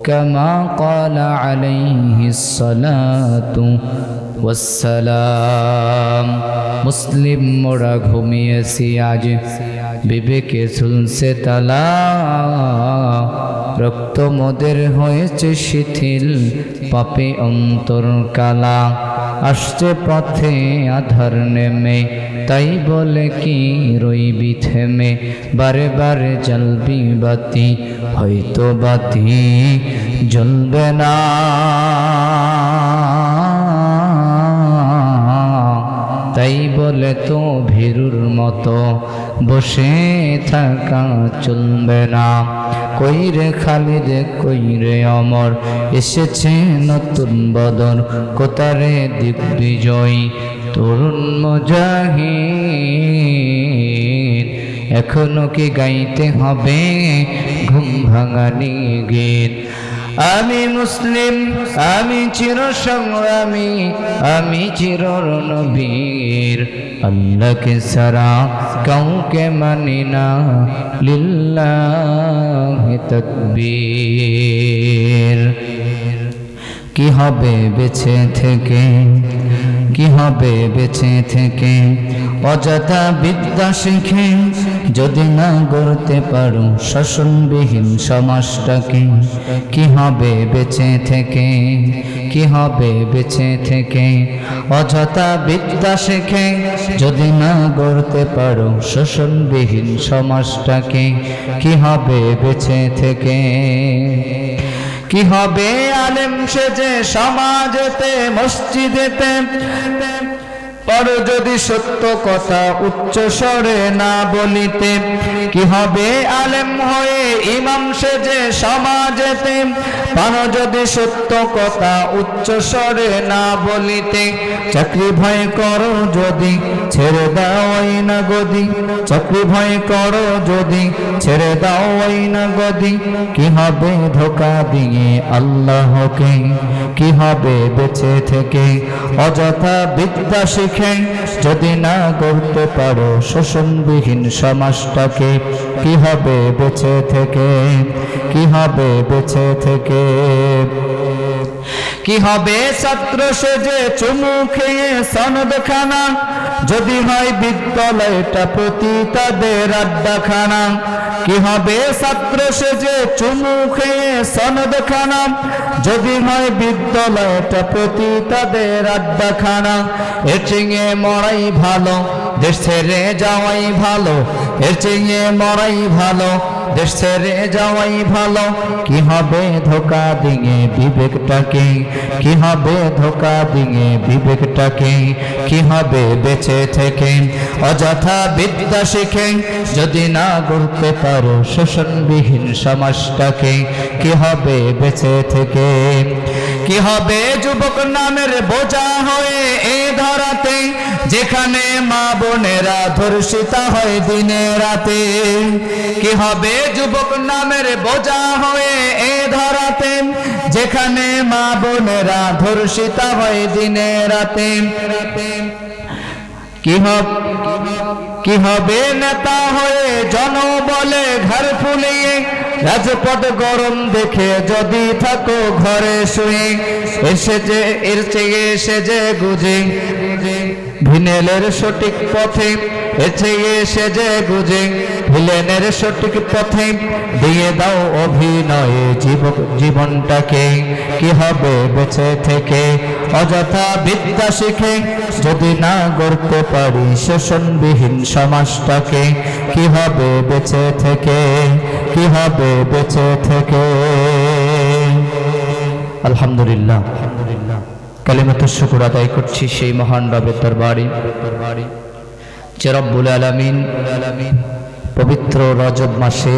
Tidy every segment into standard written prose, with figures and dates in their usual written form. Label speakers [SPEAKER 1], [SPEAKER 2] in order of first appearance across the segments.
[SPEAKER 1] كما قال عليه الصلاة والسلام মুসলিম মোরা ঘুমিয়েছি আজ বিবেকে ঝুলছে তালা রক্ত মোদের হয়েছে শিথিল পাপে অন্তর কালা আসছে পথে আধার নেমে তাই বলে কি রইবি থেমে বারে বারে জ্বলবি বাতি হয়তো বাতি জ্বলবে না তাই বলে তো ভীরুর মতো বসে থাকা চলবে না কইরে খালিদ কইরে অমর এসেছে নতুন বদর কোতারে দিগ্বিজয় তরুণ মুজাহিদ এখনো কি গাইতে হবে ঘুম ভাঙানি গীত আমি মুসলিম আমি চির সংগ্রামী আমি চির রণবীর আল্লাহকে সারা কাউকে মানি না লিল্লাহি তাকবীর কি হবে বেঁচে থেকে কি হবে বেঁচে থেকে অযথা বিদ্যা শিখে যদি না গড়তে পারো শাসনবিহীন সমাজটাকে কি হবে বেঁচে থেকে কি হবে বেঁচে থেকে অযথা বিদ্যা শিখে যদি না গড়তে পারো শাসনবিহীন সমাজটাকে কি হবে বেঁচে থেকে কি হবে আলেম সেজে সমাজেতে মসজিদেতে পর যদি সত্য কথা উচ্চ স্বরে না বলিতে কি হবে আলেম হয়ে ইমাম সেজে সমাজেতে পর যদি সত্য কথা উচ্চ স্বরে না বলিতে চাকরি ভয় করো যদি ছেড়ে দাও না গদি চাকরি ভয় করো যদি ছেড়ে দাও না গদি কি হবে ধোঁকা দিয়ে আল্লাহকে কি হবে বেঁচে থেকে অযথা বিদ্যা শিখে যদি না গড়তে পারো শোষণবিহীন সমাজটাকে কি হবে বেঁচে থেকে কি হবে বেঁচে থেকে কি হবে ছাত্র সেজে চুমু খেয়ে সনদখানা যদি হয় বিদ্যালয়টা প্রতি তাদের আড্ডাখানা কি হবে ছাত্র সেজে চুমু খেয়ে সনদখানা যদি হয় বিদ্যালয়টা প্রতি তাদের আড্ডাখানা এর চেয়ে মরাই ভালো দেশ ছেড়ে যাওয়াই ভালো এর চেয়ে মরাই ভালো দেশ ছেড়ে যাওয়াই ভালো কি হবে ধোঁকা দিয়ে বিবেকটাকে কি হবে ধোঁকা দিয়ে বিবেকটাকে কি হবে বেঁচে থেকে অযথা বিদ্যা শিখে যদি না গড়তে পারো শোষণবিহীন সমাজটাকে কি হবে বেঁচে থেকে কি হবে যুবক নামের বোঝা হয়ে এই ধরাতে যেখানে মা বোনেরা ধর্ষিতা হয় দিনে রাতে কি হবে যুবক নামের বোঝা হয়ে এই ধরাতে যেখানে মা বোনেরা ধর্ষিতা হয় দিনে রাতে কি হবে নেতা হয়ে জনবলে ঘর ফুলিয়ে রাজপথ গরম দেখে যদি থাকো ঘরে শুয়ে এসেছে এর চেয়ে সেজে গুজে ভিনেলের সঠিক পথে এসে সেজে গুজে ভিলেনের সঠিক পথে দিয়ে দাও অভিনয়ে জীবনটাকে কি হবে বেঁচে থেকে অযথা বিদ্যা শিখে যদি না গড়তে পারি শোষণবিহীন সমাজটাকে কি হবে বেঁচে থেকে কি হবে বেঁচে থেকে আলহামদুলিল্লাহ কালিমাতুশ শুকর আদায় করছি সেই মহান রবের দরবারে যে রব্বুল আলামিন পবিত্র রজব মাসে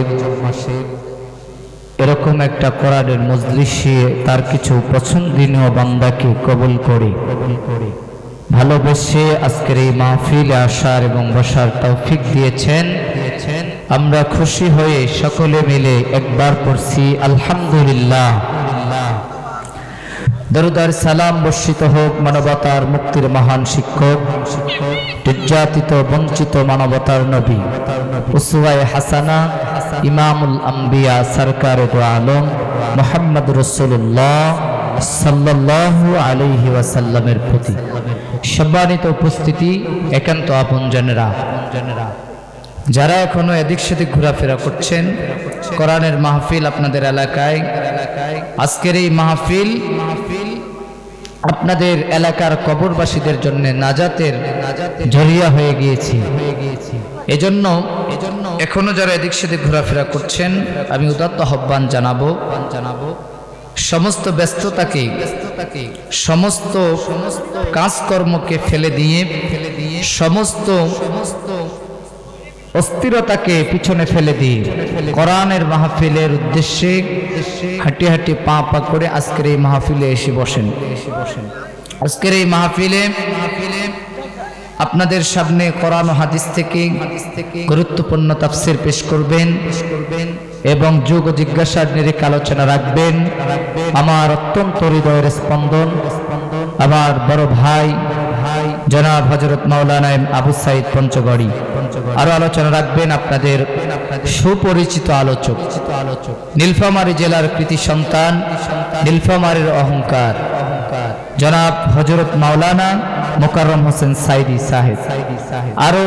[SPEAKER 1] এরকম একটা কোরআনের মজলিসে তার কিছু পছন্দনীয় বান্দাকে কবুল করে ভালোবেসে আজকের এই মাহফিলে আসার এবং বসার তৌফিক দিয়েছেন আমরা খুশি হয়ে সকলে মিলে একবার পড়ছি আলহামদুলিল্লাহ দরুদ আর সালাম বর্ষিত হোক মানবতার মুক্তির মহান শিক্ষক, নির্যাতিত বঞ্চিত মানবতার নবী, উসওয়ায়ে হাসানা, ইমামুল আম্বিয়া, সরকারে দো আলম মুহাম্মদ রাসূলুল্লাহ সাল্লাল্লাহু আলাইহি ওয়াসাল্লামের প্রতি। সম্মানিত উপস্থিতি, একান্ত আপনজনেরা, যারা এখনো এদিক সেদিক ঘোরাফেরা করছেন, কোরআনের মাহফিল আপনাদের এলাকায়, আজকের এই মাহফিল আপনাদের এলাকার কবরবাসীদের জন্য নাজাতের জরিয়া হয়ে গিয়েছে। এজন্য এখনো যারা এদিক সেদিক ঘোরাফেরা করছেন, আমি উদাত্ত আহ্বান জানাবো সমস্ত ব্যস্ততাকে, সমস্ত কাজকর্মকে ফেলে দিয়ে, সমস্ত অস্থিরতাকে পিছনে ফেলে দিয়ে কোরআনের মাহফিলের উদ্দেশ্যে হাঁটি হাঁটি পা পা করে আজকের এই মাহফিলে এসে বসেন। আজকের এই মাহফিলে আপনাদের সামনে কোরআন ও হাদিস থেকে গুরুত্বপূর্ণ তাফসীর পেশ করবেন এবং যোগ ও জিজ্ঞাসার নিরিখ আলোচনা রাখবেন আমার অত্যন্ত হৃদয়ের স্পন্দন, আমার বড় ভাই জনাব হযরত মাওলানা আবু সাঈদ পঞ্চগড়ি। আরো আলোচনা রাখবেন আপনাদের সুপরিচিত আলোচক, নীলফামারী জেলার কৃতি সন্তান, নীলফামারীর অহংকার, জনাব হযরত মাওলানা মোকাররম হোসেন সাইদি সাহেব। আরো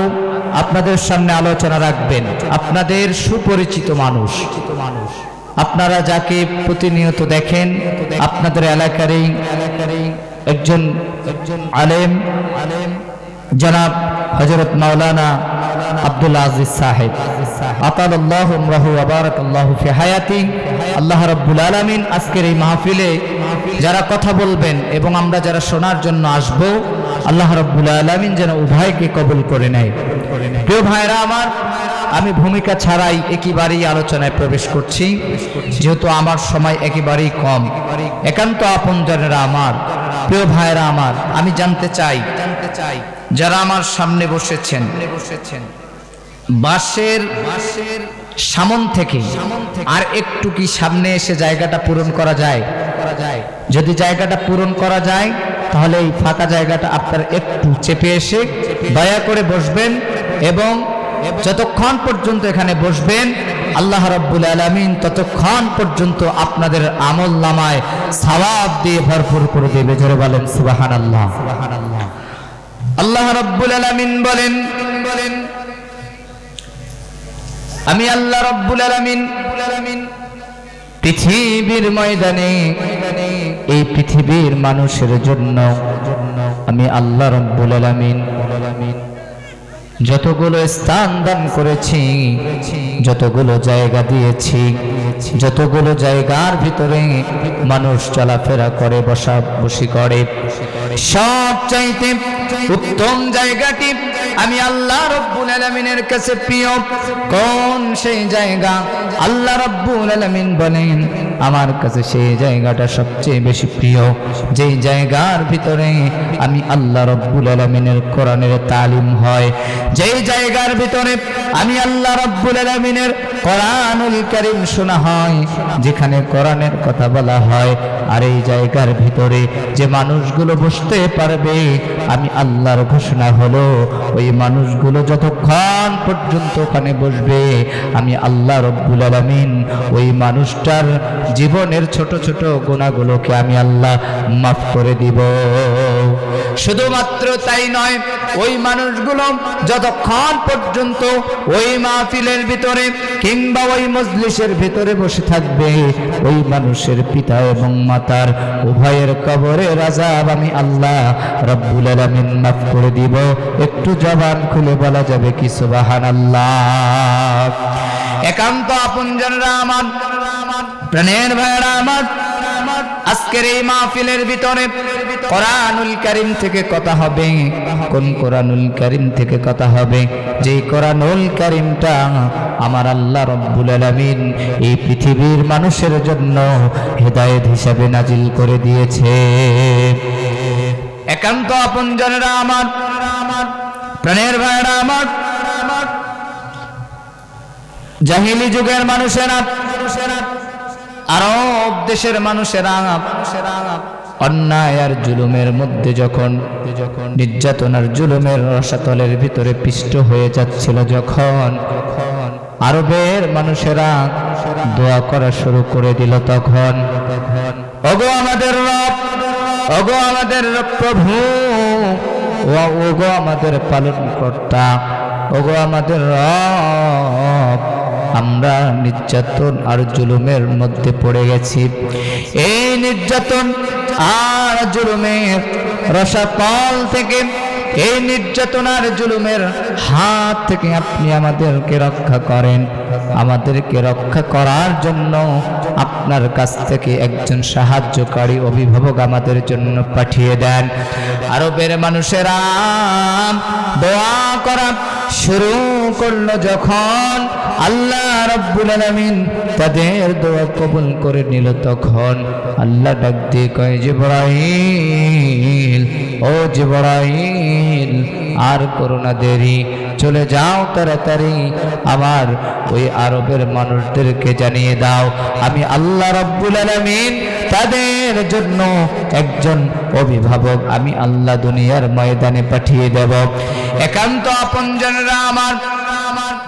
[SPEAKER 1] আপনাদের সামনে আলোচনা রাখবেন আপনাদের সুপরিচিত মানুষ, আপনারা যাকে প্রতিনিয়ত দেখেন, আপনাদের এলাকারই একজন আলেম জনাব হযরত মাওলানা আব্দুল আজিজ সাহেব। আতালাল্লাহু উমরাহু ওয়া বারাকাল্লাহু ফি হায়াতি। আল্লাহ রাব্বুল আলামিন আজকের এই মাহফিলে যারা কথা বলবেন এবং আমরা যারা শোনার জন্য আসব, আল্লাহ রাব্বুল আলামিন যেন উভয়কে কবুল করে নেয়। প্রিয় ভাইরা আমার, আমি ভূমিকা ছাড়াই একেবারেই আলোচনায় প্রবেশ করছি, যেহেতু আমার সময় একেবারেই কম। একান্ত আপনজনেরা আমার, প্রিয় ভাইরা আমার, আমি জানতে চাই যারা আমার সামনে বসেছেন, বাঁশের সামন থেকে আর একটু কি সামনে এসে জায়গাটা পূরণ করা যায়? যদি জায়গাটা পূরণ করা যায় তাহলে এই ফাঁকা জায়গাটা আপনারা একটু চেপে এসে দয়া করে বসবেন এবং যতক্ষণ পর্যন্ত এখানে বসবেন আল্লাহ রাব্বুল আলামিন ততক্ষণ পর্যন্ত আপনাদের আমলনামায় সওয়াব দিয়ে ভরপুর করে দেবে। জোরে বলেন সুবহানাল্লাহ। আল্লাহ রাব্বুল আলামিন বলেন, আমি আল্লাহ রাব্বুল আলামিন পৃথিবীর ময়দানে, এই পৃথিবীর মানুষের জন্য আমি আল্লাহ রাব্বুল আলামিন যতগুলো স্থান দান করেছি, যতগুলো জায়গা দিয়েছি, যতগুলো জায়গার ভিতরে মানুষ চলাফেরা করে, বসাবসি করে, সব চাইতে উত্তম জায়গাটি আমি আল্লাহ রাব্বুল আলামিনের কাছে প্রিয়। কোন সেই জায়গা? আল্লাহ রাব্বুল আলামিন বলেন আমার কাছে সেই জায়গাটা সবচেয়ে বেশি প্রিয়, যেই জায়গার ভিতরে আমি আল্লাহ রাব্বুল আলামিনের কোরআনের তালিম হয়, যেই জায়গার ভিতরে আমি আল্লাহ রাব্বুল আলামিনের কোরআনুল কারীম শোনা হয়, যেখানে কোরআনের কথা বলা হয়। আর এই জায়গার ভিতরে যে মানুষগুলো বসতে পারবে, আমি আল্লাহর ঘোষণা হলো ওই মানুষগুলো যতক্ষণ পর্যন্ত ওখানে বসবে আমি আল্লাহ রাব্বুল আলামিন ওই মানুষটার জীবনের ছোট ছোট গুনাহগুলোকে আমি আল্লাহ মাফ করে দিব। শুধুমাত্র তাই নয়, ওই মানুষগুলো যতক্ষণ পর্যন্ত ওই মাহফিলের ভিতরে কিংবা ওই মজলিসের ভিতরে বসে থাকবে, ওই মানুষের পিতা এবং মাতার উভয়ের কবরের আযাব আমি আল্লাহ রাব্বুল আলামিন মাফ করে দিব। একটু জবান খুলে বলা যাবে কি সুবহানাল্লাহ? একান্ত আপনজনরা আমার, প্রাণের ভাইরা আমার, আজকের এই মাহফিলের ভিতরে কোরআনুল কারীম থেকে কথা হবে। কোন কোরআনুল কারীম থেকে কথা হবে? যেই কোরআনুল কারীমটা আমার আল্লাহ রাব্বুল আলামিন এই পৃথিবীর মানুষের জন্য হেদায়েত হিসাবে নাজিল করে দিয়েছে। একান্ত আপনজনেরা আমার, প্রাণের ভাইরা আমার, জাহিলি যুগের মানুষেরা, আরব দেশের মানুষেরা অন্যায় আর জুলুমের মধ্যে যখন নির্যাতন আর জুলুমের রসাতলের ভিতরে পিষ্ট হয়ে যাচ্ছিল, যখন আরবের মানুষেরা দোয়া করা শুরু করে দিল, তখন ওগো আমাদের রব, ওগো আমাদের প্রভু, ওগো আমাদের পালনকর্তা, ওগো আমাদের রব, আমরা নির্যাতন আর জুলুমের মধ্যে পড়ে গেছি। এই নির্যাতন আর জুলুমের রসাতল থেকে, এই নির্যাতন আর জুলুমের হাত থেকে আপনি আমাদেরকে রক্ষা করেন। আমাদেরকে রক্ষা করার জন্য আপনার কাছ থেকে একজন সাহায্যকারী অভিভাবক আমাদের জন্য পাঠিয়ে দেন। আরবের মানুষেরা দোয়া করা শুরু করলো, যখন আল্লাহ রাব্বুল আলামিন তাদের দোয়া কবুল করে নিল, তখন আল্লাহ ডাক দিয়ে কয়, জিবরাইল, ও জিবরাইল, আর করো না দেরি, চলে যাও তাড়াতাড়ি, আমার ওই আরবের মানুষদেরকে জানিয়ে দাও আমি আল্লাহ রাব্বুল আলামিন তাদের জন্য একজন অভিভাবক আমি আল্লাহ দুনিয়ার ময়দানে পাঠিয়ে দেব। একান্ত আপনজনেরা আমার,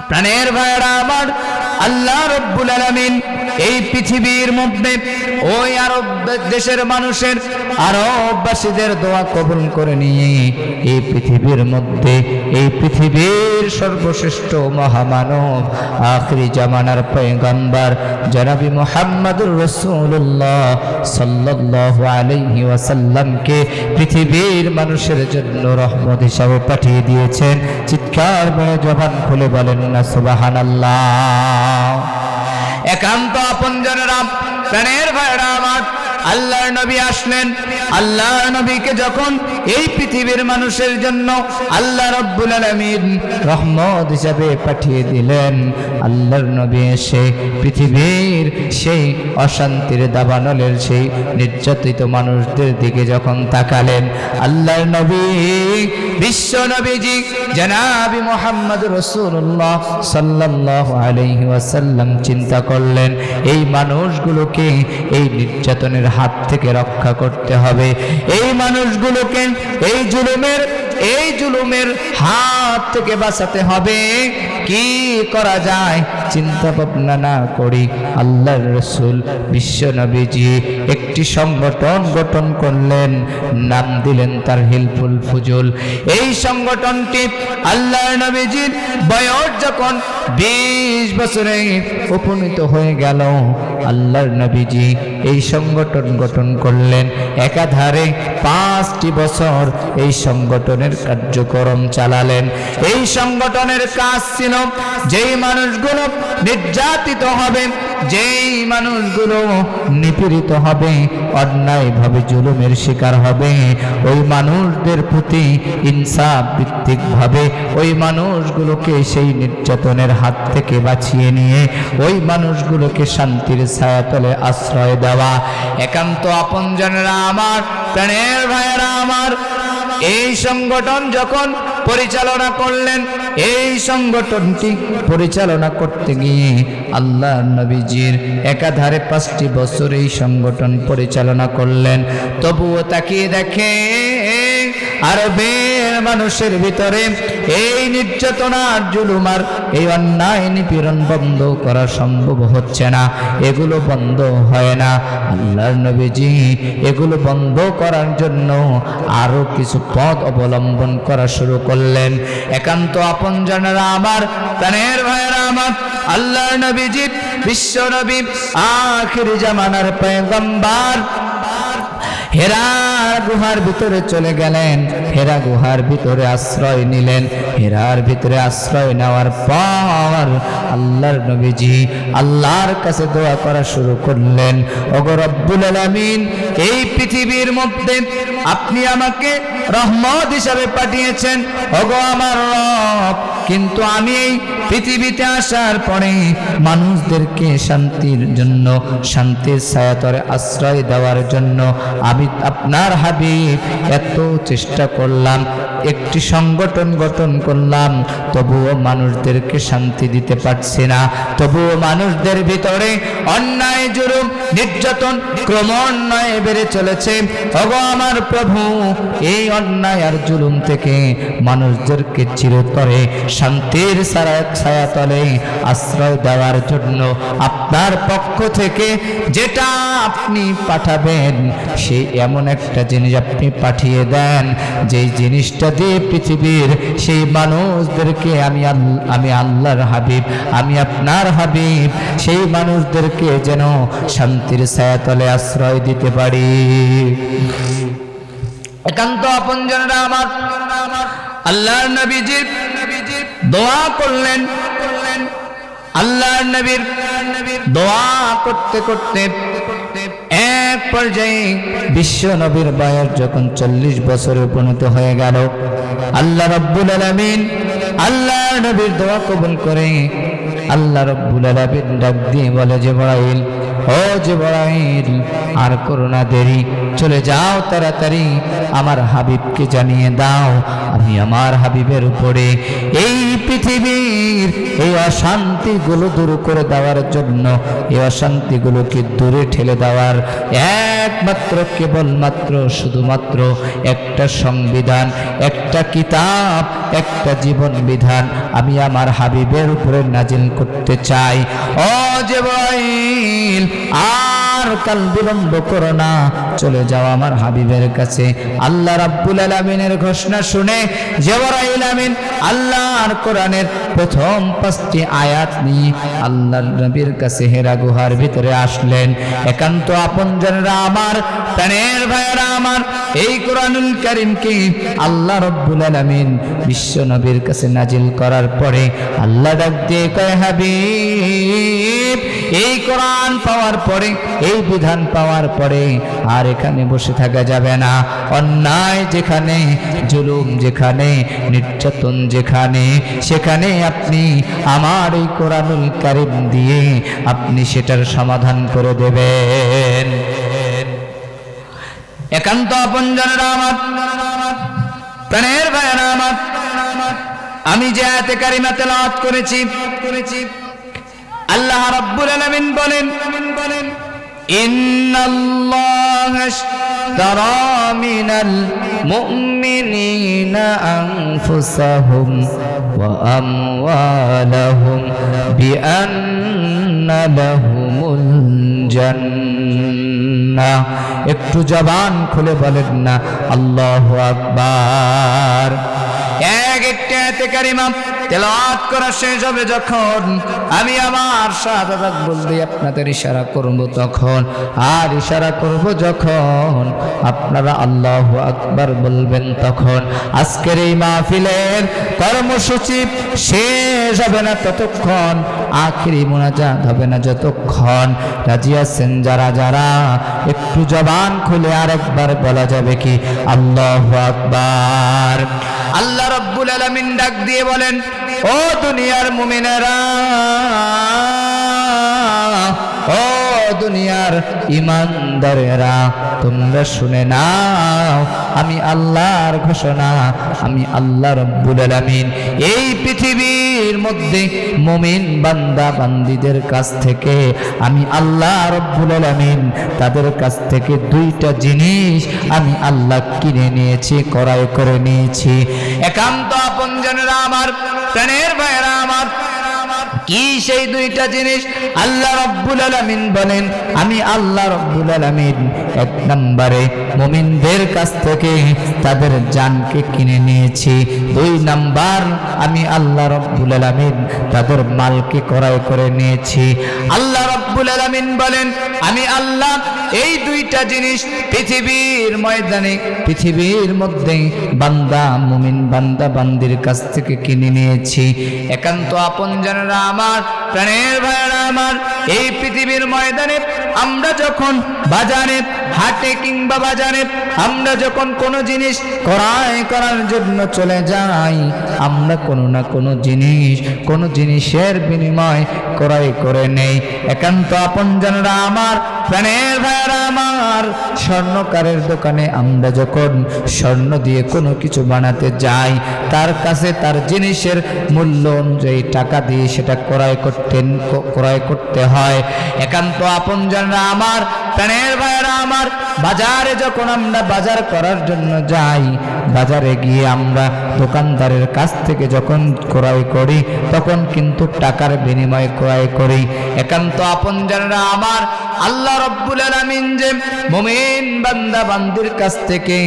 [SPEAKER 1] প্রাণের ভাইয়েরা আমার, আল্লাহ রাব্বুল আলামিন এই পৃথিবীর মধ্যে ওই আরব দেশের মানুষের, আরববাসীদের দোয়া কবুল করে নিয়ে এই পৃথিবীর মধ্যে, এই পৃথিবীর সর্বশ্রেষ্ঠ মহামানব, আখিরি জামানার পয়গম্বর জনাবি মুহাম্মদুর রাসূলুল্লাহ সাল্লাল্লাহু আলাইহি ওয়াসাল্লামকে পৃথিবীর মানুষের জন্য রহমত হিসাবে পাঠিয়ে দিয়েছেন। চিৎকার মেরে জবান খুলে বলেন না সুবহানাল্লাহ। একান্ত আপনজনেরা, প্রাণের ভাইরা আমার, আল্লাহর নবী আসলেন। আল্লাহর নবীকে যখন এই পৃথিবীর মানুষের জন্য আল্লাহ রাব্বুল আলামিন রহমত হিসাবে পাঠিয়ে দিলেন, আল্লাহর নবী এসে পৃথিবীর সেই অশান্তির দাবানলের সেই নির্যাতিত মানুষদের দিকে যখন তাকালেন, আল্লাহর নবী, বিশ্ব নবীজি জনাবি মুহাম্মদুর রাসূলুল্লাহ সাল্লাল্লাহু আলাইহি ওয়াসাল্লাম চিন্তা করলেন, এই মানুষগুলোকে এই নির্যাতনের হাত থেকে রক্ষা করতে হবে, এই মানুষগুলোকে এই জুলুমের হাত থেকে বাঁচাতে হবে। কি করা যায় চিন্তা ভাবনা না করি আল্লাহর রাসূল বিশ্ব নবীজি একটি সংগঠন গঠন করলেন, নাম দিলেন তার হিলফুল ফুজুল। এই সংগঠনটি আল্লাহর নবীজির বয়স যখন 20 বছরে উপনীত হয়ে গেল, আল্লাহর নবীজি এই সংগঠন গঠন করলেন। একাধারে 5টি বছর এই সংগঠনের কার্যক্রম চালালেন। এই সংগঠনের কাজ ছিল, যেই মানুষগুলো নির্যাতিত হবে, যেই মানুষগুলো নিপীড়িত হবে, অন্যায়ভাবে জুলুমের শিকার হবে, ওই মানুষদের প্রতি ইনসাফ ভিত্তিক ভাবে ওই মানুষগুলোকে সেই নির্যাতনের হাত থেকে বাঁচিয়ে নিয়ে ওই মানুষগুলোকে শান্তির ছায়াতলে আশ্রয় দেওয়া। একান্ত আপনজনেরা আমার, প্রাণের ভাইয়েরা আমার, এই সংগঠন যখন পরিচালনা করলেন, এই সংগঠনটি পরিচালনা করতে গিয়ে আল্লাহ নবীজির একাধারে 5টি বছর এই সংগঠন পরিচালনা করলেন। তবুও তাকিয়ে দেখে আরবের মানুষের ভিতরে এই নির্যাতন আর জুলুম আর এই অন্যায় নিপীড়ন বন্ধ করা সম্ভব হচ্ছে না, এগুলো বন্ধ হয় না। আল্লাহর নবীজি এগুলো বন্ধ করার জন্য আরো কিছু পথ অবলম্বন করা শুরু করলেন। একান্ত আপনজনেরা আমার, প্রাণের ভাইয়েরা আমার, আল্লাহর নবীজি বিশ্ব নবী আখিরি জামানার পয়গম্বর হেরা গুহার ভিতরে চলে গেলেন। হেরা গুহার ভিতরে আশ্রয় নিলেন। হেরার ভিতরে আশ্রয় নেওয়ার পর আল্লাহর নবীজি আল্লাহর কাছে দোয়া করা শুরু করলেন, ওগো রব্বুল আলামিন, এই পৃথিবীর মধ্যে আপনি আমাকে রহমত হিসাবে পাঠিয়েছেন। ওগো আমার রব, কিন্তু আমি এই পৃথিবীতে আসার পরে মানুষদেরকে শান্তির জন্য, শান্তির ছায়াতলে আশ্রয় দেওয়ার জন্য আমি আপনার হাবিব এত চেষ্টা করলাম, একটি সংগঠন গঠন করলাম, তবুও মানুষদেরকে শান্তি দিতে পারছি না। তবুও মানুষদের ভিতরে অন্যায়, জুলুম, নির্যাতন ক্রমান্বয়ে বেড়ে চলেছে। ওগো আমার প্রভু, এই অন্যায় আর জুলুম থেকে মানুষদেরকে চিরতরে শান্তির ছায়াতলে আশ্রয় দেওয়ার জন্য আপনার পক্ষ থেকে যেটা আপনি পাঠাবেন, সেই এমন একটা জিনিস আপনি পাঠিয়ে দেন, যেই জিনিসটা দিয়ে পৃথিবীর সেই মানুষদেরকে আমি আল্লাহর হাবিব, আমি আপনার হাবিব, সেই মানুষদেরকে যেন শান্তির ছায়াতলে আশ্রয় দিতে পারি। একান্ত আপনজনরা আমার আল্লাহর নবীজি দোয়া করলেন। আল্লাহর নবীর দোয়া করতে করতে এক পর্যায়ে বিশ্ব নবীর বয়স যখন 40 বছরে উপনীত হয়ে গেল, আল্লাহ রাব্বুল আলামিন আল্লাহর নবীর দোয়া কবুল করে আল্লাহ রাব্বুল আলামিন ডাক দিয়ে বলে, জিবরাইল, ও জিবরাইল, আর করো না দেরি, চলে যাও তাড়াতাড়ি, আমার হাবিবকে জানিয়ে দাও আমি আমার হাবিবের উপরে এই পৃথিবীর এই অশান্তিগুলো দূর করে দেওয়ার জন্য, এই অশান্তিগুলোকে দূরে ঠেলে দেওয়ার একমাত্র কেবলমাত্র শুধুমাত্র একটা সংবিধান, একটা কিতাব, একটা জীবন বিধান আমি আমার হাবিবের উপরে নাজিল করতে চাই। ও জিবরাইল, আর কাল বিলম্ব করো না, চলে যাও আমার হাবিবের কাছে। আল্লাহ রাব্বুল আলামিনের ঘোষণা শুনে জিবরাইল আমিন আল্লাহর কোরআনের প্রথম 5টি আয়াত নিয়ে আল্লাহর নবীর কাছে হেরা গুহার ভিতরে আসলেন। একান্ত আপনজনরা আমার, প্রাণের ভাইয়েরা আমার, এই কোরআনুল কারীমকে আল্লাহ রাব্বুল আলামিন বিশ্ব নবীর কাছে নাজিল করার পরে আল্লাহ ডাক দিয়ে কয়, হাবিব, এই কোরআন পাওয়ার পরে, এই বিধান পাওয়ার পরে আর এখানে বসে থাকা যাবে না। অন্যায় যেখানে, জুলুম যেখানে, নির্যাতন যেখানে, সেখানে আপনি আমার এই কোরআনুল কারীম দিয়ে আপনি সেটার সমাধান করে দেবেন। একান্ত আপনজনরা আমার, প্রাণের ভাইয়েরা আমার, আমি যে আয়াতে কারিমা তেলাওয়াত করেছি, আল্লাহ রাব্বুল আলামিন বলেন, ইন্নাল্লাহা আশতারা মিনাল মুমিনিনা আনফুসাহুম ওয়া আমওয়ালাহুম বিআন্না লাহুমুল জান্নাহ। একটু জবান খুলে বলেন না আল্লাহু আকবার। একটা আয়াতে কারিমা তেলাওয়াত করা শেষ হবে যখন, আমি আমার শাহাদাত বলতে আপনাদের ইশারা করব তখন, আর ইশারা করব যখন আপনারা আল্লাহু আকবার বলবেন তখন। আজকের এই মাহফিলের কর্মসূচি শেষ হবে না ততক্ষণ, আখিরি মুনাজাত হবে না যতক্ষণ। রাজি আছেন যারা যারা? একটু জবান খুলে আরেকবার বলা যাবে কি আল্লাহু আকবার। আল্লাহ রাব্বুল আলামিন ডাক দিয়ে বলেন, ও দুনিয়ার মুমিনেরা, ও দুনিয়ার ইমানদারেরা, তোমরা শুনে নাও, আমি আল্লাহর ঘোষণা, আমি আল্লাহ রাব্বুল আলামিন এই পৃথিবীর মধ্যে মুমিন বান্দা বান্দীদের কাছ থেকে আমি আল্লাহ রাব্বুল আলামিন তাদের কাছ থেকে 2টা জিনিস আমি আল্লাহ কিনে নিয়েছি, ক্রয় করে নিয়েছি। একান্ত আপনজনেরা আমার, প্রাণের ভাইয়েরা আমার, কি সেই 2টা জিনিস? আল্লাহ রাব্বুল আলামিন বলেন, আমি আল্লাহ রাব্বুল আলামিন 1 নম্বরে মুমিনদের কাছ থেকে তাদের জানকে কিনে নিয়েছি। 2 নাম্বার, আমি আল্লাহ রাব্বুল আলামিন তাদের মালকে ক্রয় করে নিয়েছি। আল্লাহ রাব্বুল আলামিন বলেন, আমি আল্লাহ এই 2টা জিনিস পৃথিবীর ময়দানে, পৃথিবীর মধ্যে বান্দা, মুমিন বান্দা বান্দির কাছ থেকে কিনে নিয়েছি। একান্ত আপনজনেরা আমার, প্রাণের ভাইয়েরা আমার, এই পৃথিবীর ময়দানে আমরা যখন বাজারে হাটে কিংবা বাজারে আমরা যখন কোনো জিনিস ক্রয় করার জন্য চলে যাই, আমরা কোনো না কোনো জিনিসের বিনিময় ক্রয় করে নেই। একান্ত আপনজনরা আমার, প্রাণের ভাইয়েরা আমার, স্বর্ণকারের দোকানে আমরা যখন স্বর্ণ দিয়ে কোনো কিছু বানাতে যাই, তার কাছে তার জিনিসের মূল্য অনুযায়ী টাকা দিয়ে সেটা ক্রয় করতে হয়। একান্ত আপনজনরা আমার, প্রাণের ভাইয়েরা আমার, বাজারে যখন আমরা বাজার করার জন্য যাই, বাজারে গিয়ে আমরা দোকানদারের কাছ থেকে যখন ক্রয় করি তখন কিন্তু টাকার বিনিময়ে ক্রয় করি। একান্ত আপনজনরা আমার, আল্লাহ রাব্বুল আলামিন যে মুমিন বান্দা বান্দির কাছ থেকে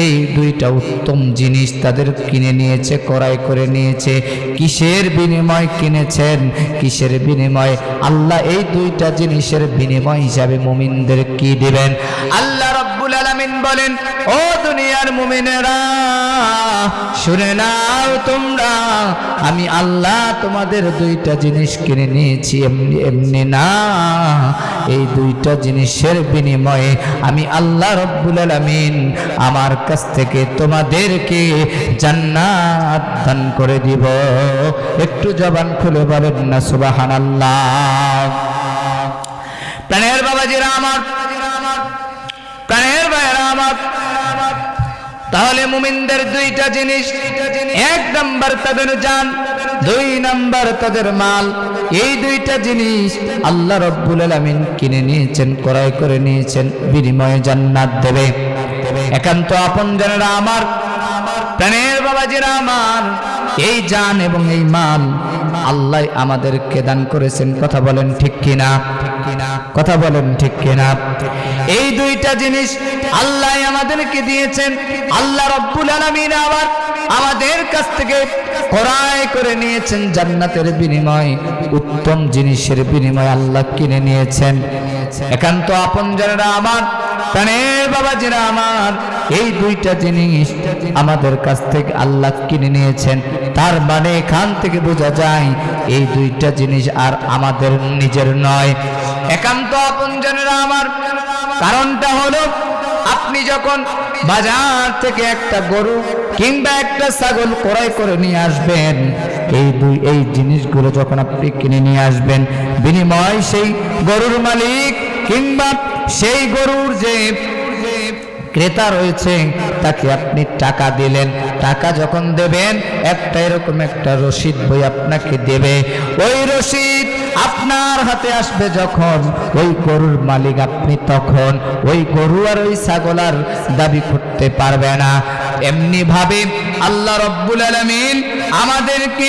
[SPEAKER 1] এই দুইটা উত্তম জিনিস তাদের কিনে নিয়েছে, ক্রয় করে নিয়েছে, কিসের বিনিময় কিনেছেন, কিসের বিনিময়? আল্লাহ এই দুইটা জিনিসের বিনিময় হিসাবে মুমিনদের কি দিবেন? আল্লাহ রাব্বুল আলামিন বলেন, ও দুনিয়ার মুমিনেরা শুনে নাও তোমরা, আমি আল্লাহ তোমাদের দুইটা জিনিস কিনে নিয়েছি এমনি এমনি না, এই দুইটা জিনিসের বিনিময়ে আমি আল্লাহ রাব্বুল আলামিন আমার কাছ থেকে তোমাদেরকে জান্নাত দান করে দিব। একটু জবান খুলে বলেন না সুবহানাল্লাহ। প্রাণের বাবাজিরা আমার, প্রাণের ভাইয়েরা আমার, তাহলে মুমিনদের দুইটা জিনিস, এক নাম্বার তাদের জান, দুই নাম্বার তাদের মাল, এই দুইটা জিনিস আল্লাহ রাব্বুল আলামিন কিনে নিয়েছেন, ক্রয় করে নিয়েছেন, বিনিময়ে জান্নাত দেবে। একান্ত আপনজনেরা আমার, প্রাণের বাবাজিরা আমার, এই জান এবং এই মাল আল্লাহ আমাদেরকে দান করেছেন। কথা বলেন ঠিক কিনা? কথা বলেন ঠিক কিনা? এই দুইটা জিনিস আল্লাহ আমাদেরকে দিয়েছেন। আল্লাহ রাব্বুল আলামিন আবার আমাদের কাছ থেকে ক্রয় করে নিয়েছেন জান্নাতের বিনিময়, উত্তম জিনিসের বিনিময় আল্লাহ কিনে নিয়েছেন। একান্ত আপনজনেরা আমার, প্রাণের বাবাজিরা আমার, এই দুইটা জিনিস আমাদের কাছ থেকে আল্লাহ কিনে নিয়েছেন। তার মানে এখান থেকে বোঝা যায় এই দুইটা জিনিস আর আমাদের নিজের নয়। একান্ত আপনজনেরা আমার, কারণটা হলো আপনি যখন বাজার থেকে একটা গরু কিংবা একটা ছাগল ক্রয় করে নিয়ে আসবেন, এই জিনিসগুলো যখন আপনি কিনে নিয়ে আসবেন, বিনিময় সেই গরুর মালিক কিংবা সেই গরুর যে ক্রেতা রয়েছে তাকে আপনি টাকা দিলেন। টাকা যখন দেবেন একটা এরকম একটা রসিদ বই আপনাকে দেবে। ওই রসিদ আপনার হাতে আসবে যখন, ওই গরুর মালিক আপনি তখন ওই গরু আর ওই ছাগল আর দাবি করতে পারবে না। এমনি ভাবে আল্লাহ রাব্বুল আলামিন আমাদেরকে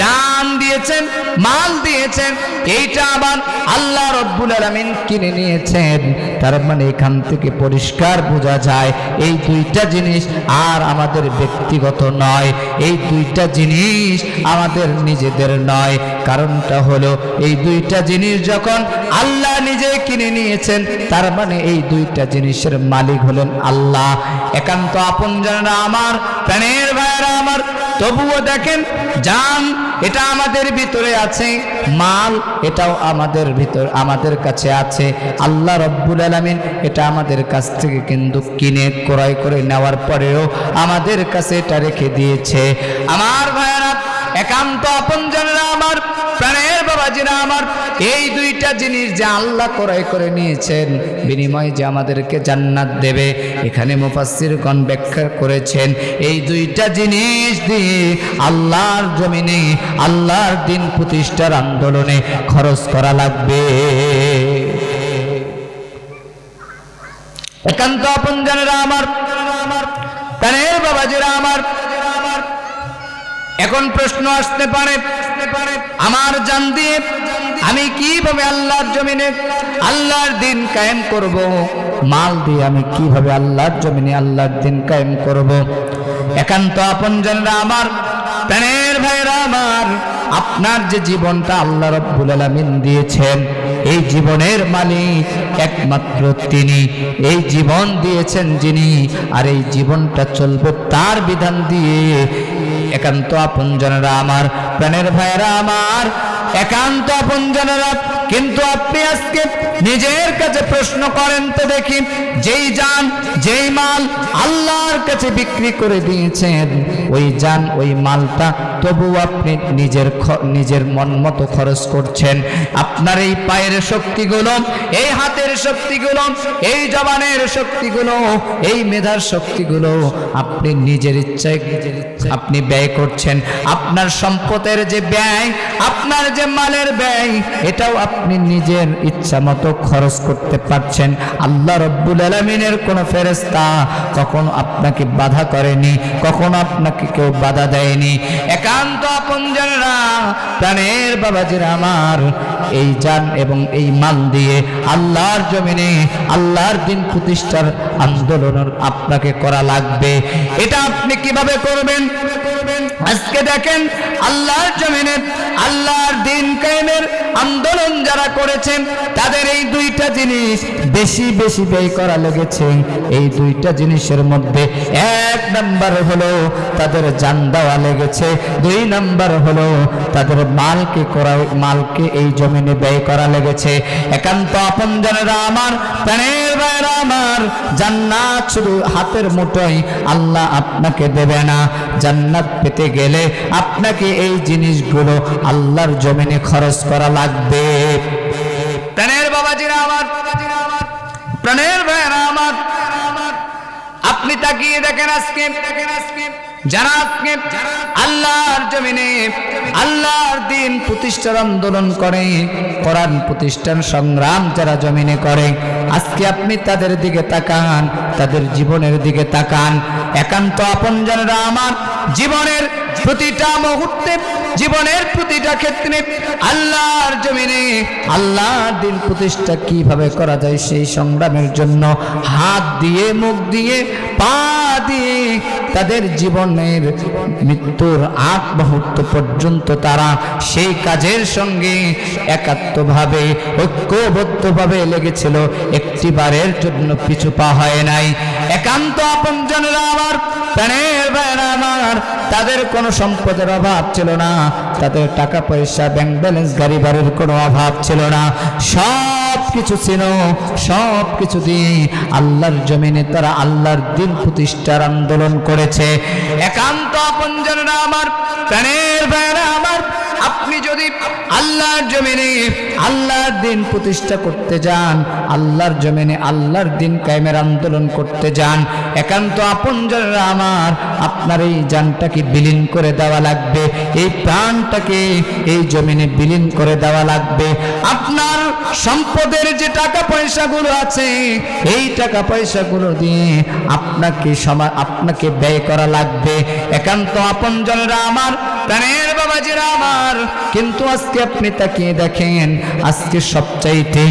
[SPEAKER 1] জান দিয়েছেন, মাল দিয়েছেন, এইটা আবার আল্লাহ রাব্বুল আলামিন কিনে নিয়েছেন। তার মানে এখান থেকে পরিষ্কার বোঝা যায় এই দুইটা জিনিস আর আমাদের ব্যক্তিগত নয়, এই দুইটা জিনিস আমাদের নিজেদের নয়। কারণটা হলো এই দুইটা জিনিস যখন আল্লাহ নিজে কিনে নিয়েছেন, তার মানে এই দুইটা জিনিসের মালিক হলেন আল্লাহ। একান্ত আপনজনেরা আমার, প্রাণের ভাইয়েরা আমার, তবুও দেখেন জান এটা আমাদের ভিতরে আছে, মাল এটাও আমাদের ভিতর আমাদের কাছে আছে। আল্লাহ রাব্বুল আলামিন এটা আমাদের কাছ থেকে কিন্তু কিনে ক্রয় করে নেওয়ার পরেও আমাদের কাছে এটা রেখে দিয়েছে। আমার ভাইয়েরা, একান্ত আপনজনেরা আমার, প্রাণের বাবাজিরা আমার, এই দুইটা জিনিস যে আল্লাহ ক্রয় করে নিয়েছেন, বিনিময়ে যে আমাদেরকে জান্নাত দেবে, এখানে মুফাসসিরগণ ব্যাখ্যা করেছেন এই দুইটা জিনিস দিয়ে আল্লাহর জমিনে আল্লাহর দ্বীন প্রতিষ্ঠার আন্দোলনে খরচ করা লাগবে। একান্ত আপনজনেরা আমার, প্রাণের বাবাজিরা আমার, এখন প্রশ্ন আসতে পারে আমার জান দিয়ে আমি কিভাবে আল্লাহর জমিনে আল্লাহর দ্বীন কায়েম করব? মাল দিয়ে আমি কিভাবে আল্লাহর জমিনে আল্লাহর দ্বীন কায়েম করব? একান্ত আপনজনরা আমার, প্রাণের ভাইরা আমার, আপনার যে জীবনটা আল্লাহ রাব্বুল আলামিন দিয়েছেন, এই জীবনের মালিক একমাত্র তিনি। এই জীবন দিয়েছেন যিনি, আর এই জীবনটা চলবে তার বিধান দিয়ে। একান্ত আপনজনেরা আমার, প্রাণের ভাইরা আমার, একান্ত আপনজনেরা কিন্তু আপনি আজকে নিজের কাছে প্রশ্ন করেন তো দেখি, যেই জান যেই মাল আল্লাহর কাছে বিক্রি করে দিয়েছেন, ওই জান ওই মালটা তবু আপনি নিজের মন মতো খরচ করছেন। আপনার এই পায়ের শক্তিগুলো, এই হাতের শক্তিগুলো, এই জবানের শক্তিগুলো, এই মেধার শক্তিগুলো আপনি নিজের ইচ্ছায় আপনি ব্যয় করছেন। আপনার সম্পদের যে ব্যয়, আপনার যে মালের ব্যয়, এটাও আপনি নিজের ইচ্ছা মতো খরচ করতে পারছেন। আল্লাহ রব্বুল আলামিনের কোনো ফেরেশতা কখনো আপনাকে বাধা করেনি, কখনো আপনাকে কেউ বাধা দেয়নি। একান্ত আপনজনেরা, প্রাণের বাবাজিরা আমার, এই জান এবং এই মাল দিয়ে আল্লাহর জমিনে আল্লাহর দিন প্রতিষ্ঠার আন্দোলন আপনাকে করা লাগবে। এটা আপনি কিভাবে করবেন? আজকে দেখেন, আল্লাহর জমিনে আল্লাহর দিন কায়েমের আন্দোলন যারা করেছেন, তাদের এই দুইটা জিনিস বেশি বেশি ব্যয় করা লেগেছে। এই দুইটা জিনিসের মধ্যে এক নাম্বার হলো তাদের জান দেওয়া লেগেছে, দুই নাম্বার হলো তাদের মালকে এই জমিনে ব্যয় করা লেগেছে। একান্ত আপনজনেরা আমার, প্রাণের ভাইরা আমার, জান্নাত শুধু হাতের মুঠোয় আল্লাহ আপনাকে দেবে না। জান্নাত পেতে গেলে আপনাকে এই জিনিসগুলো আল্লাহর জমিনে খরচ করা লাগবে। প্রাণের বাবাজিরা আমার, প্রাণের ভাইরা আমার, আপনি তাকিয়ে দেখেন আজকে যারা আল্লাহর জমিনে আল্লাহর দিন প্রতিষ্ঠার আন্দোলন করে, কোরআন প্রতিষ্ঠার সংগ্রাম যারা জমিনে করে, আজকে আপনি তাদের দিকে তাকান, তাদের জীবনের দিকে তাকান। একান্ত আপনজনেরা আমার, জীবনের প্রতিটা মুহূর্তে, জীবনের প্রতিটা ক্ষেত্রে আল্লাহর জমিনে আল্লাহর দিন প্রতিষ্ঠা কিভাবে করা যায় সেই সংগ্রামের জন্য হাত দিয়ে, মুখ দিয়ে, পা দিয়ে তাদের জীবনের মৃত্যুর আগ মুহূর্ত পর্যন্ত তারা সেই কাজের সঙ্গে একাত্মভাবে, ঐক্যবদ্ধভাবে লেগেছিল, একটিবারের জন্য পিছু পা হয় নাই। একান্ত আপনজনেরা আমার, প্রাণের ভাইরা আমার, তাদের কোনো সম্পদের অভাব ছিল না, তাদের টাকা পয়সা, ব্যাংক ব্যালেন্স, গাড়ি বাড়ির কোনো অভাব ছিল না। সব কিছু ছিল, সব কিছু দিয়ে আল্লাহর জমিনে তারা আল্লাহর দিন প্রতিষ্ঠার আন্দোলন করেছে। একান্ত আপনজনেরা আমার, প্রাণের ভাইরা আমার, আপনি যদি আল্লাহর জমিনে আল্লাহর দিন প্রতিষ্ঠা করতে যান, আল্লাহর জমিনে আল্লাহর দিন কায়েমের আন্দোলন করতে যান, একান্ত আপনজনেরা আমার, আপনার এই জানটাকে বিলীন করে দেওয়া লাগবে, এই প্রাণটাকে এই জমিনে বিলীন করে দেওয়া লাগবে। আপনার সম্পদের যে টাকা পয়সাগুলো আছে, এই টাকা পয়সাগুলো দিয়ে আপনাকে ব্যয় করা লাগবে। একান্ত আপনজনেরা আমার, প্রাণের বাবাজিরা আমার, কিন্তু আজকে আপনি তাকিয়ে দেখেন, আজকে সবচাইতে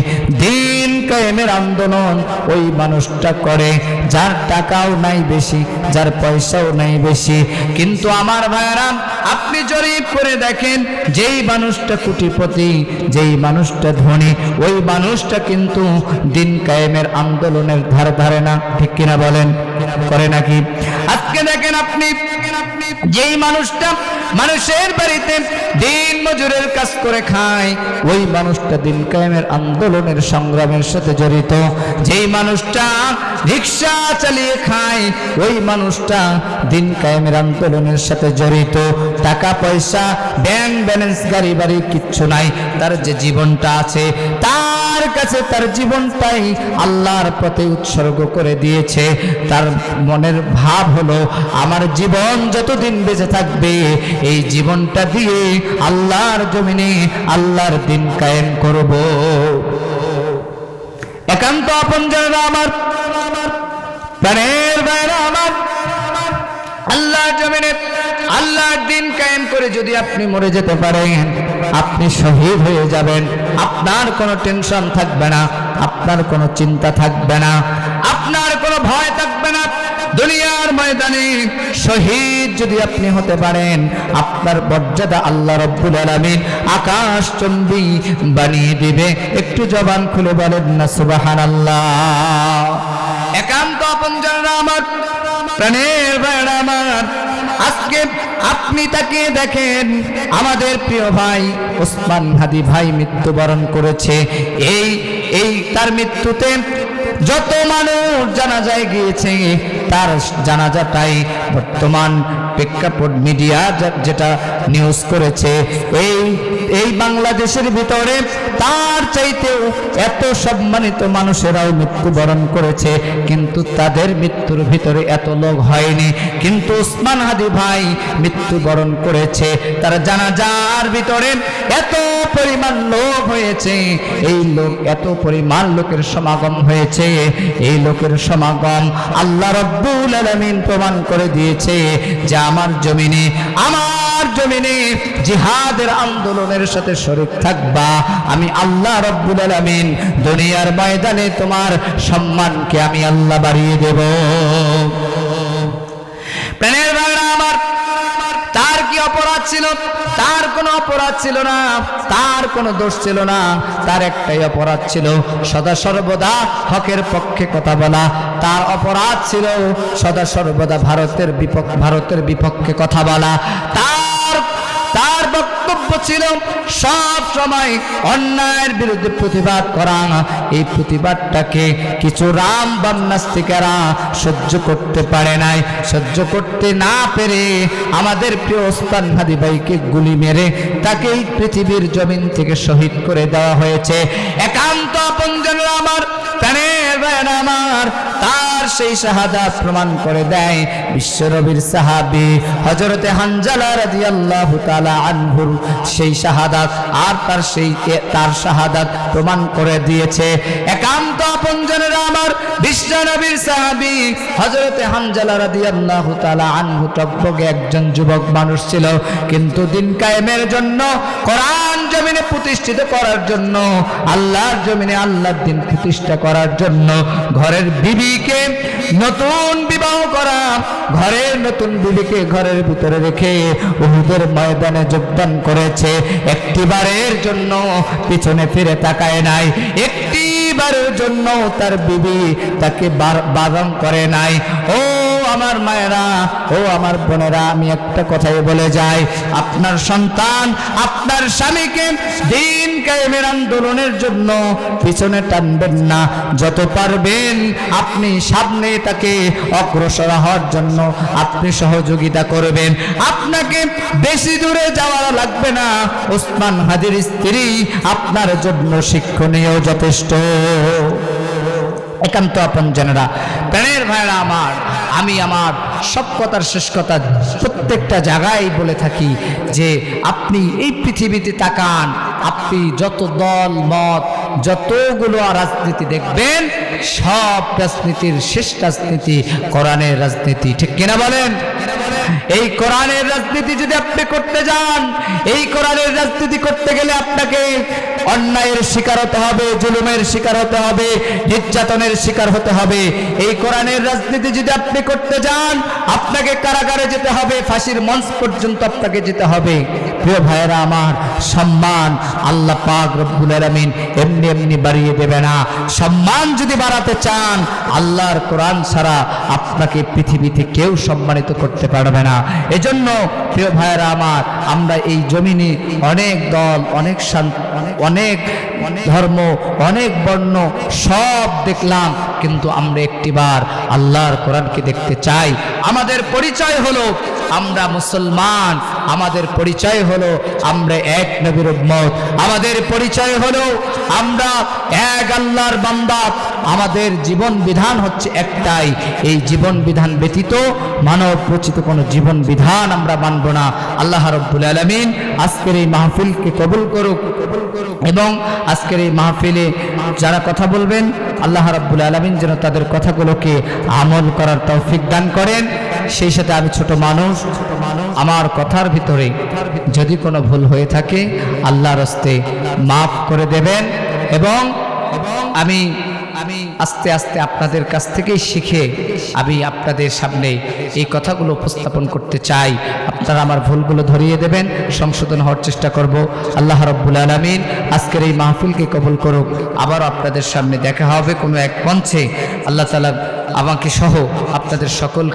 [SPEAKER 1] দিন কায়েমের আন্দোলন ওই মানুষটা করে যার টাকাও নাই বেশি, যার পয়সাও নাই বেশি। কিন্তু আমার ভাইরা, আপনি জরিপ করে দেখেন, যেই মানুষটা কোটিপতি, যেই মানুষটা ধনী, ওই মানুষটা কিন্তু দিন কায়েমের আন্দোলনের ধারে না। ঠিক কিনা বলেন? করে নাকি? আজকে দেখেন আপনি, যেই মানুষটা মানুষের বাড়িতে দিন মজুরের কাজ করে খায়, ওই মানুষটা দিন কায়েমের আন্দোলনের সংগ্রামের সাথে জড়িত। যেই মানুষটা রিক্সা চালিয়ে খায়, ওই মানুষটা দিন কায়েমের আন্দোলনের সাথে জড়িত। টাকা পয়সা, ব্যাংক ব্যালেন্স, গাড়ি বাড়ি কিচ্ছু নাই, তার যে জীবনটা আছে, তার কাছে তার জীবনটাই আল্লাহর পথে উৎসর্গ করে দিয়েছে। তার মনের ভাব হলো, আমার জীবন যতদিন বেঁচে থাকবে, এই জীবনটা দিয়ে আল্লাহর জমিনে আল্লাহর দিন কায়েম করব। একান্ত আপনজনেরা আমার, প্রাণের ভাইরা আমার, আল্লাহর জমিনে আল্লাহর দিন কায়েম করে যদি আপনি মরে যেতে পারেন, আপনি শহীদ হয়ে যাবেন, আপনার কোনো টেনশন থাকবে না, আপনার কোনো চিন্তা থাকবে না, আপনার কোনো ভয় থাকবে না। দুনিয়ার ময়দানে শহীদ যদি আপনি হতে পারেন, আপনার মর্যাদা আল্লাহ রাব্বুল আলামিন আকাশচুম্বী বানিয়ে দিবে। একটু জবান খুলে বলেন না সুবহানাল্লাহ। একান্ত আপনজনেরা আমার, প্রাণের ভাইরা আমার, আজকে আপনি তাকে দেখেন, আমাদের প্রিয় ভাই ওসমান হাদি ভাই মৃত্যুবরণ করেছে। এই তার মৃত্যুতে যত মানুষ জানাজায় গিয়েছে, তার জানাজাটাই বর্তমান প্রেক্ষাপট মিডিয়া যেটা নিউজ করেছে, এই বাংলাদেশের ভিতরে তার চাইতেও এত সম্মানিত মানুষেরাও মৃত্যুবরণ করেছে, কিন্তু তাদের মৃত্যুর ভিতরে এত লোক হয়নি। কিন্তু ওসমান হাদি ভাই মৃত্যুবরণ করেছে, তার জানাজার ভিতরে এত পরিমাণ লোক হয়েছে, এই লোক এত পরিমাণ লোকের সমাগম হয়েছে। এই লোকের সমাগম আল্লাহ রাব্বুল আলামিন প্রমাণ করে দিয়েছে যে আমার জমিনে জিহাদের আন্দোলনের সাথে শরীক থাকবা, আমি আল্লাহ রাব্বুল আলামিন দুনিয়ার ময়দানে তোমার সম্মানকে আমি আল্লাহ বাড়িয়ে দেব। প্রাণের ভাইরা আমার, তার কি অপরাধ ছিল? তার কোনো অপরাধ ছিল না, তার কোনো দোষ ছিল না। তার একটাই অপরাধ ছিল, সদা সর্বদা হকের পক্ষে কথা বলা। তার অপরাধ ছিল সদা সর্বদা ভারতের বিপক্ষে কথা বলা। তার বক্তব্য ছিল সব সময় অন্যায়ের বিরুদ্ধে প্রতিবাদ করা। এই প্রতিবাদটাকে কিছু রামবাম নাস্তিকেরা সহ্য করতে পারে নাই। সহ্য করতে না পেরে আমাদের প্রিয় ওসমান হাদি ভাইকে গুলি মেরে তাকে এই পৃথিবীর জমিন থেকে শহীদ করে দেওয়া হয়েছে। একান্ত আপনজনেরা আমার, প্রাণের ভাইরা আমার, তার সেই শাহাদাত প্রমাণ করে দেয় বিশ্বনবীর সাহাবী হযরতে হানজালা রাদিয়াল্লাহু তাআলা আনহুর সেই শাহাদাত, আর তার শাহাদাত প্রমাণ করে দিয়েছে। একান্ত আপনজনেরা আমার, বিশ্বনবীর সাহাবী হযরতে হানজালা রাদিয়াল্লাহু তাআলা আনহু টকবগে একজন যুবক মানুষ ছিল, কিন্তু দিন কায়েমের জন্য, কোরআন জমিনে প্রতিষ্ঠিত করার জন্য, আল্লাহর জমিনে আল্লাহর দিন প্রতিষ্ঠা করার জন্য ঘরের বিবিকে নতুন বিবাহ করা, ঘরের নতুন বিবিকে ঘরের ভিতরে রেখে উহুদের ময়দানে যোগদান করেছে। একটিবারের জন্য পিছনে ফিরে তাকায় নাই, একটিবারের জন্য তার বিবি তাকে বারণ করে নাই। ও আমার মায়েরা, ও আমার বোনেরা, আমি একটা কথাই বলে যাই, আপনার সন্তান, আপনার স্বামীকে দিন কায়েমের আন্দোলনের জন্য পিছনে টানবেন না। যত পারবেন আপনি সামনে তাকে অগ্রসর হওয়ার জন্য আপনি সহযোগিতা করবেন। আপনাকে বেশি দূরে যাওয়া লাগবে না। ওসমান হাদির স্ত্রী আপনার জন্য শিক্ষণীয় যথেষ্ট। একান্ত আপনজনেরা, প্রাণের ভাইরা আমার, আমি আমার সব কথার শেষ কথা প্রত্যেকটা জায়গায় বলে থাকি যে আপনি এই পৃথিবীতে তাকান, আপনি যত দল মত, যতগুলো রাজনীতি দেখবেন, সব রাজনীতির শেষ রাজনীতি কোরআনের রাজনীতি। ঠিক কিনা বলেন? এই কোরআনের রাজনীতি যদি আপনি করতে যান, এই কোরআনের রাজনীতি করতে গেলে আপনাকে অন্যায়ের শিকার হতে হবে, জুলুমের শিকার হতে হবে, নির্যাতনের শিকার হতে হবে। এই কোরআনের রাজনীতি যদি আপনি করতে যান, আপনাকে কারাগারে যেতে হবে, ফাঁসির মঞ্চ পর্যন্ত আপনাকে যেতে হবে। প্রিয় ভাইয়েরা আমার, সম্মান আল্লাহ পাক রব্বুল আলামিন এমনি এমনি বাড়িয়ে দেবে না। সম্মান যদি বাড়াতে চান, আল্লাহর কোরআন ছাড়া আপনাকে পৃথিবীতে কেউ সম্মানিত করতে পারবে না। এজন্য প্রিয় ভাইয়েরা আমার, আমরা এই জমিনে অনেক দল, অনেক ধর্ম, অনেক বর্ণ সব দেখলাম, কিন্তু আমরা একটিবার আল্লাহর কোরআনকে দেখতে চাই। আমাদের পরিচয় হলো আমরা মুসলমান, আমাদের পরিচয় হলো আমরা এক নবীর উম্মত, আমাদের পরিচয় হলো আমরা এক আল্লাহর বান্দা। আমাদের জীবন বিধান হচ্ছে একটাই, এই জীবন বিধান ব্যতীত মানব রচিত কোনো জীবন বিধান আমরা মানব না। আল্লাহ রাব্বুল আলামিন আজকের এই মাহফিলকে কবুল করুক, এবং আজকের এই মাহফিলে যারা কথা বলবেন, আল্লাহ রাব্বুল আলামিন যেন তাদের কথাগুলোকে আমল করার তৌফিক দান করেন। সেই সাথে আমি ছোট মানুষ, আমার কথার ভিতরে যদি কোনো ভুল হয়ে থাকে আল্লাহর হস্তে মাফ করে দেবেন। এবং আমি আস্তে আস্তে আপনাদের কাছ থেকেই শিখে আমি আপনাদের সামনে এই কথাগুলো উপস্থাপন করতে চাই। আপনারা আমার ভুলগুলো ধরিয়ে দেবেন, সংশোধন হওয়ার চেষ্টা করব। আল্লাহ রাব্বুল আলামিন আজকের এই মাহফিলকে কবুল করুক। আবার আপনাদের সামনে দেখা হবে কোনো এক মঞ্চে। আল্লাহ তাআলা আমাকে সহ আপনাদের সকল